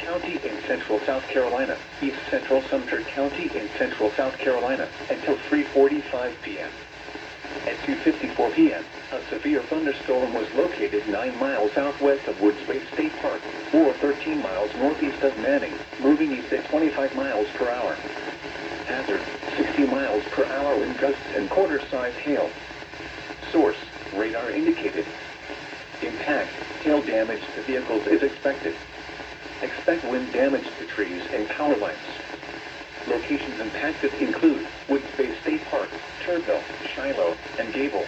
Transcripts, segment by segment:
County in central South Carolina, east central Sumter County in central South Carolina, until 3:45 p.m. At 2:54 p.m., a severe thunderstorm was located 9 miles southwest of Woods Bay State Park, or 13 miles northeast of Manning, moving east at 25 miles per hour. Hazard, 60 miles per hour wind gusts and quarter-size hail. Source, radar indicated. Impact, hail damage to vehicles is expected. Expect wind damage to trees and power lines. Locations impacted include Woods Bay State Park, Turville, Shiloh, and Gable.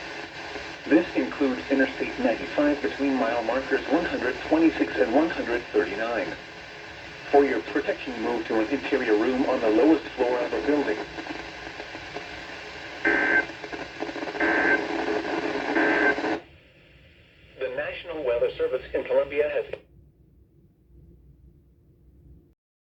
This includes Interstate 95 between mile markers 126 and 139. For your protection, move to an interior room on the lowest floor of the building. The National Weather Service in Columbia has